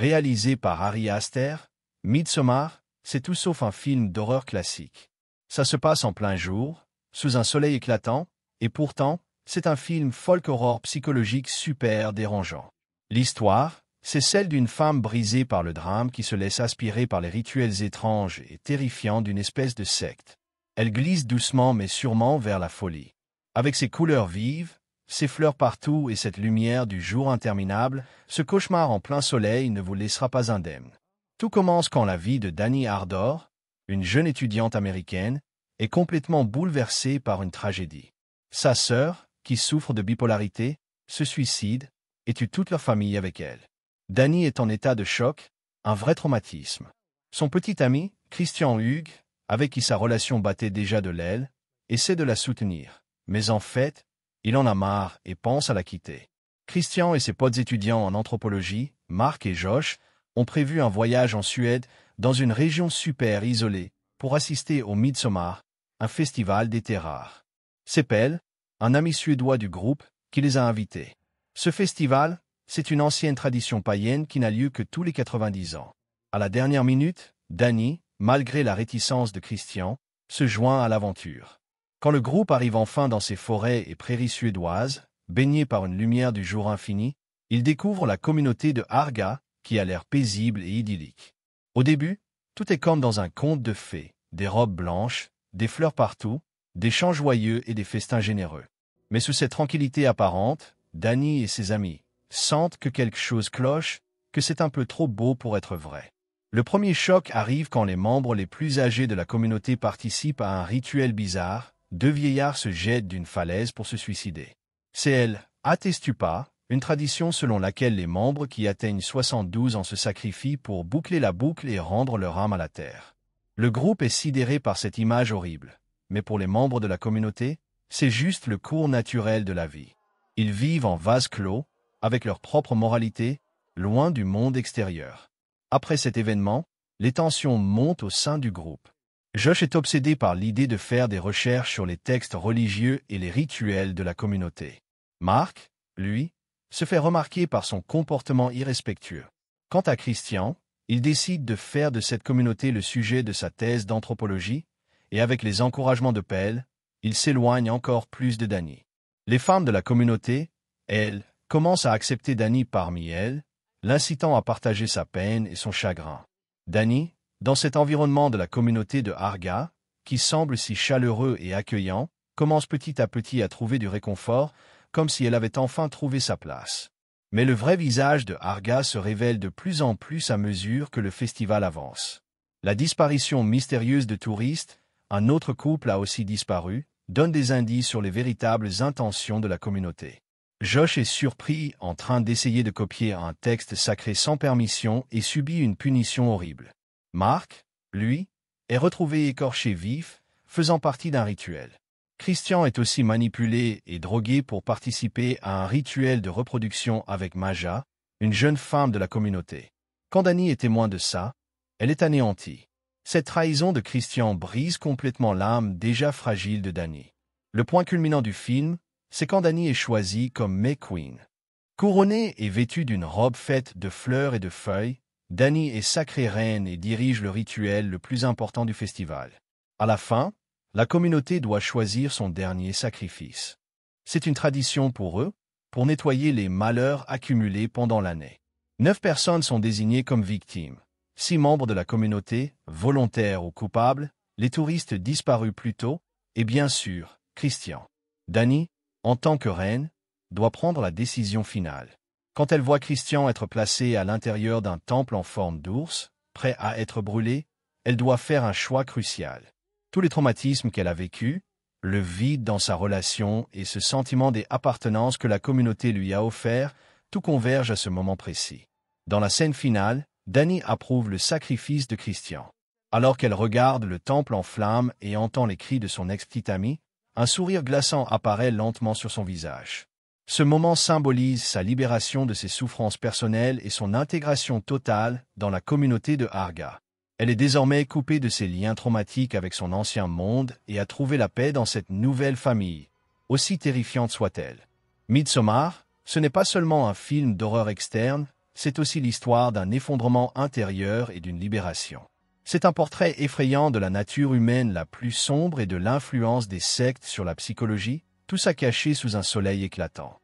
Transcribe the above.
Réalisé par Ari Aster, Midsommar, c'est tout sauf un film d'horreur classique. Ça se passe en plein jour, sous un soleil éclatant, et pourtant, c'est un film folk-horror psychologique super dérangeant. L'histoire, c'est celle d'une femme brisée par le drame qui se laisse aspirer par les rituels étranges et terrifiants d'une espèce de secte. Elle glisse doucement mais sûrement vers la folie. Avec ses couleurs vives, ses fleurs partout et cette lumière du jour interminable, ce cauchemar en plein soleil ne vous laissera pas indemne. Tout commence quand la vie de Danny Ardor, une jeune étudiante américaine, est complètement bouleversée par une tragédie. Sa sœur, qui souffre de bipolarité, se suicide et tue toute leur famille avec elle. Danny est en état de choc, un vrai traumatisme. Son petit ami, Christian Hugues, avec qui sa relation battait déjà de l'aile, essaie de la soutenir. Mais en fait, il en a marre et pense à la quitter. Christian et ses potes étudiants en anthropologie, Marc et Josh, ont prévu un voyage en Suède, dans une région super isolée, pour assister au Midsommar, un festival d'été rare. C'est Pelle, un ami suédois du groupe, qui les a invités. Ce festival, c'est une ancienne tradition païenne qui n'a lieu que tous les 90 ans. À la dernière minute, Danny, malgré la réticence de Christian, se joint à l'aventure. Quand le groupe arrive enfin dans ces forêts et prairies suédoises, baignées par une lumière du jour infini, ils découvrent la communauté de Harga, qui a l'air paisible et idyllique. Au début, tout est comme dans un conte de fées, des robes blanches, des fleurs partout, des chants joyeux et des festins généreux. Mais sous cette tranquillité apparente, Danny et ses amis sentent que quelque chose cloche, que c'est un peu trop beau pour être vrai. Le premier choc arrive quand les membres les plus âgés de la communauté participent à un rituel bizarre. Deux vieillards se jettent d'une falaise pour se suicider. C'est elle, Atestupa, une tradition selon laquelle les membres qui atteignent 72 ans se sacrifient pour boucler la boucle et rendre leur âme à la terre. Le groupe est sidéré par cette image horrible, mais pour les membres de la communauté, c'est juste le cours naturel de la vie. Ils vivent en vase clos, avec leur propre moralité, loin du monde extérieur. Après cet événement, les tensions montent au sein du groupe. Josh est obsédé par l'idée de faire des recherches sur les textes religieux et les rituels de la communauté. Marc, lui, se fait remarquer par son comportement irrespectueux. Quant à Christian, il décide de faire de cette communauté le sujet de sa thèse d'anthropologie, et avec les encouragements de Pelle, il s'éloigne encore plus de Danny. Les femmes de la communauté, elles, commencent à accepter Danny parmi elles, l'incitant à partager sa peine et son chagrin. Danny, dans cet environnement de la communauté de Harga, qui semble si chaleureux et accueillant, commence petit à petit à trouver du réconfort, comme si elle avait enfin trouvé sa place. Mais le vrai visage de Harga se révèle de plus en plus à mesure que le festival avance. La disparition mystérieuse de touristes, un autre couple a aussi disparu, donne des indices sur les véritables intentions de la communauté. Josh est surpris en train d'essayer de copier un texte sacré sans permission et subit une punition horrible. Marc, lui, est retrouvé écorché vif, faisant partie d'un rituel. Christian est aussi manipulé et drogué pour participer à un rituel de reproduction avec Maja, une jeune femme de la communauté. Quand Danny est témoin de ça, elle est anéantie. Cette trahison de Christian brise complètement l'âme déjà fragile de Danny. Le point culminant du film, c'est quand Danny est choisi comme May Queen. Couronnée et vêtue d'une robe faite de fleurs et de feuilles, Danny est sacrée reine et dirige le rituel le plus important du festival. À la fin, la communauté doit choisir son dernier sacrifice. C'est une tradition pour eux, pour nettoyer les malheurs accumulés pendant l'année. 9 personnes sont désignées comme victimes. 6 membres de la communauté, volontaires ou coupables, les touristes disparus plus tôt, et bien sûr, Christian. Danny, en tant que reine, doit prendre la décision finale. Quand elle voit Christian être placé à l'intérieur d'un temple en forme d'ours, prêt à être brûlé, elle doit faire un choix crucial. Tous les traumatismes qu'elle a vécus, le vide dans sa relation et ce sentiment d'appartenance que la communauté lui a offert, tout converge à ce moment précis. Dans la scène finale, Danny approuve le sacrifice de Christian. Alors qu'elle regarde le temple en flammes et entend les cris de son ex-petit ami, un sourire glaçant apparaît lentement sur son visage. Ce moment symbolise sa libération de ses souffrances personnelles et son intégration totale dans la communauté de Harga. Elle est désormais coupée de ses liens traumatiques avec son ancien monde et a trouvé la paix dans cette nouvelle famille, aussi terrifiante soit-elle. Midsommar, ce n'est pas seulement un film d'horreur externe, c'est aussi l'histoire d'un effondrement intérieur et d'une libération. C'est un portrait effrayant de la nature humaine la plus sombre et de l'influence des sectes sur la psychologie, tout ça caché sous un soleil éclatant.